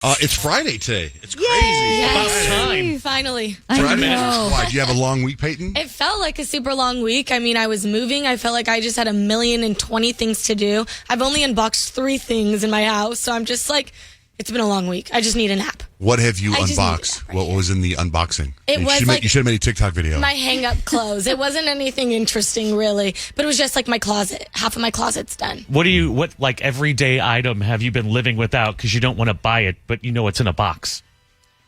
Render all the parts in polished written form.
It's Friday today. It's crazy. Yes. About time. Finally. Friday. know. Why? Do you have a long week, Peyton? It felt like a super long week. I mean, I was moving. I felt like I just had 1,020,000 things to do. I've only unboxed 3 things in my house, so I'm just like, it's been a long week. I just need a nap. What have you I just need unboxed? it right What here. was in the unboxing? It was like- you should have made a TikTok video. My hang-up clothes. It wasn't anything interesting, really, but it was just like my closet. Half of my closet's done. What like everyday item have you been living without because you don't want to buy it, but you know it's in a box?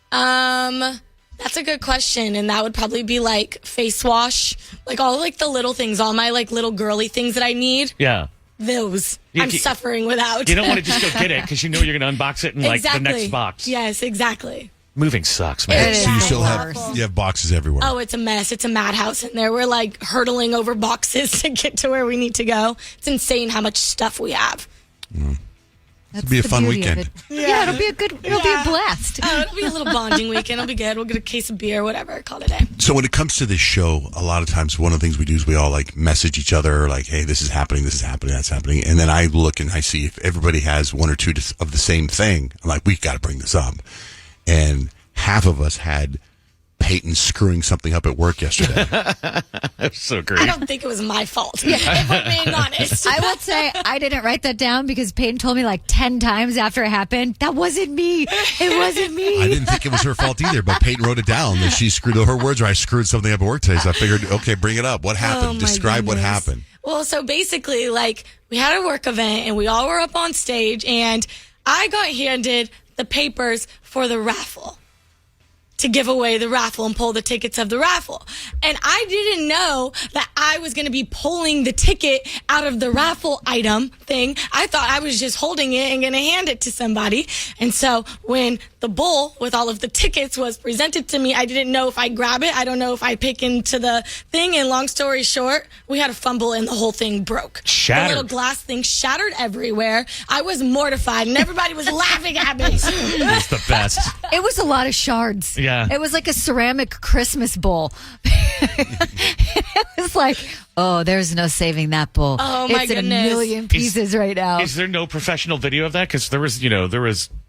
That's a good question, and that would probably be like face wash, like all like the little things, all my like little girly things that I need. Yeah. Those You- I'm suffering without. You don't want to just go get it because you know you're going to unbox it in like exactly. the next box. Yes, exactly. Moving sucks, man. It is. So you still Awful. have boxes everywhere. Oh, it's a mess. It's a madhouse in there. We're like hurtling over boxes to get to where we need to go. It's insane how much stuff we have. It'll be a the fun beauty of weekend. it. Yeah, it'll be a blast. Oh, it'll be a little bonding weekend. It'll be good. We'll get a case of beer, whatever. Call it a day. So when it comes to this show, a lot of times one of the things we do is we all like message each other like, hey, this is happening, that's happening. And then I look and I see if everybody has one or two of the same thing. I'm like, we got to bring this up. And half of us had Peyton screwing something up at work yesterday. That's so I great. don't think it was my fault, if we're being honest. I would say I didn't write that down because Peyton told me like 10 times after it happened, that wasn't me. It wasn't me. I didn't think it was her fault either, but Peyton wrote it down that she screwed her words or I screwed something up at work today. So I figured, okay, bring it up. What happened? Oh, my Describe what goodness. happened. Well, so basically, like, we had a work event and we all were up on stage, and I got handed the papers for the raffle to give away the raffle and pull the tickets of the raffle. And I didn't know that I was going to be pulling the ticket out of the raffle item thing. I thought I was just holding it and going to hand it to somebody. And so when the bowl with all of the tickets was presented to me, I didn't know if I grab it. I don't know if I pick into the thing. And long story short, we had a fumble and the whole thing broke. Shattered. The little glass thing shattered everywhere. I was mortified and everybody was laughing at me. It's the best. It was a lot of shards. Yeah. It was like a ceramic Christmas bowl. It was like, oh, there's no saving that bowl. Oh, my it's in goodness. a million pieces right now. Is there no professional video of that? Because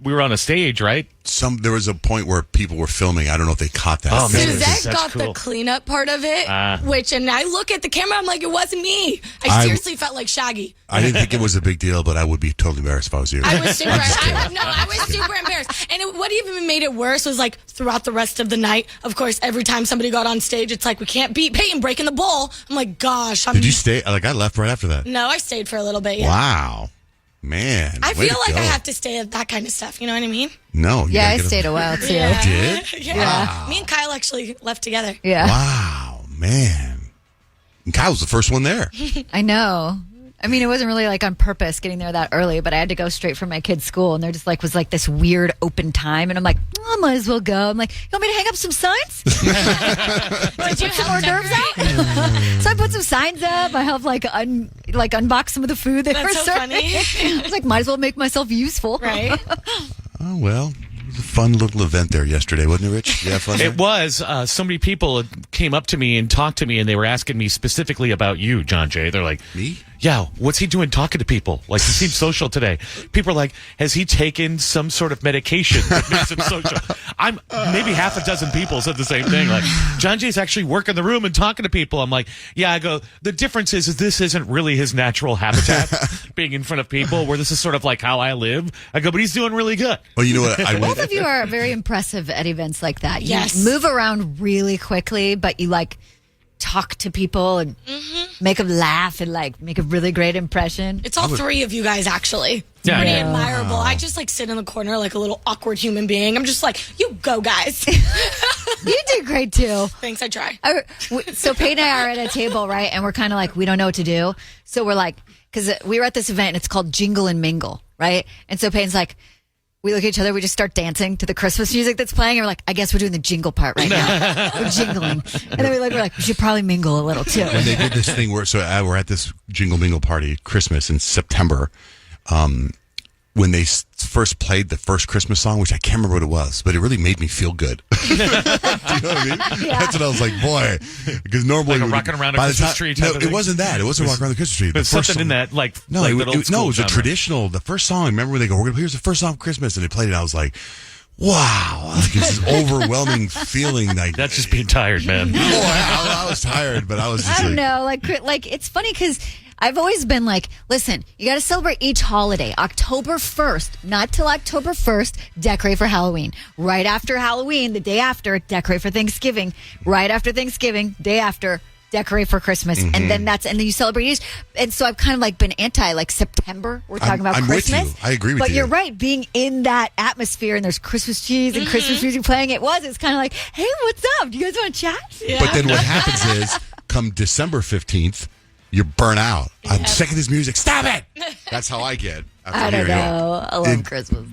we were on a stage, right? There was a point where people were filming. I don't know if they caught that. Oh, man. Suzette That's got cool. the cleanup part of it, and I look at the camera, I'm like, it wasn't me. I seriously felt like Shaggy. I didn't think it was a big deal, but I would be totally embarrassed if I was you. I was super embarrassed. And what even made it worse was like throughout the rest of the night, of course, every time somebody got on stage, it's like, we can't beat Peyton breaking the bowl. I'm like, gosh. Did you stay? Like, I left right after that. No, I stayed for a little bit, yeah. Wow. Man. I way feel to like I go. have to stay at that kind of stuff. You know what I mean? No. you Yeah, gotta I get stayed a while too. Yeah. did? Yeah. Me and Kyle actually left together. Yeah. Wow, man. And Kyle was the first one there. I know. I mean, it wasn't really like on purpose getting there that early, but I had to go straight from my kids' school, and there just like was like this weird open time, and I'm like, I might as well go. I'm like, you want me to hang up some signs? Did you Some hors d'oeuvres out? So I put some signs up. I helped like unbox some of the food they were That's so serving. funny. I was like, might as well make myself useful. Right? Oh, well. It was a fun little event there yesterday, wasn't it, Rich? You have fun there? It was. So many people came up to me and talked to me, and they were asking me specifically about you, John Jay. They're like, Me? yeah, what's he doing talking to people? Like, he seems social today. People are like, has he taken some sort of medication that makes him social? Maybe half a dozen people said the same thing. Like, John Jay's actually working the room and talking to people. I'm like, yeah, I go, the difference is this isn't really his natural habitat, being in front of people, where this is sort of like how I live. I go, but he's doing really good. Well, you know what? Both of you are very impressive at events like that. Yes. You move around really quickly, but you like talk to people and make them laugh and like make a really great impression. It's all 3 of you guys, actually. It's Yeah. pretty Yeah. admirable. I just like sit in the corner like a little awkward human being. I'm just like, you go, guys. You did great too. Thanks, I try. So Peyton and I are at a table, right? And we're kind of like, we don't know what to do. So we're like, because we were at this event and it's called Jingle and Mingle, right? And so Peyton's like, we look at each other, we just start dancing to the Christmas music that's playing, and we're like, I guess we're doing the jingle part right now. We're jingling. And then we're like, we should probably mingle a little too. When they did this thing where, we're at this Jingle Mingle party, Christmas in September. when they first played the first Christmas song, which I can't remember what it was, but it really made me feel good. Do you know what I mean? Yeah. That's what I was like, boy, because normally Like a rocking around a Christmas tree type No, of it thing? wasn't that. It wasn't rocking around the Christmas tree. There's something in that, like, No, like it, that old no, school it was a genre. traditional. The first song, remember when they go, here's the first song of Christmas, and they played it. I was like, wow, like it's this overwhelming feeling. Like That's just being tired, man. boy, I was tired, but I was just I don't like, know. Like it's funny because I've always been like, listen, you got to celebrate each holiday. October 1st, not till October 1st, decorate for Halloween. Right after Halloween, the day after, decorate for Thanksgiving. Right after Thanksgiving, day after, decorate for Christmas. And then you celebrate each. And so I've kind of like been anti like September. We're talking about I'm with Christmas. you. I agree with but you. you're right. Being in that atmosphere and there's Christmas trees and Christmas music playing, it's kind of like, hey, what's up? Do you guys want to chat? Yeah. But then what happens is, come December 15th, you're burnt out. I'm sick of this music. Stop it! That's how I get. After I don't hearing it. know. I love Christmas.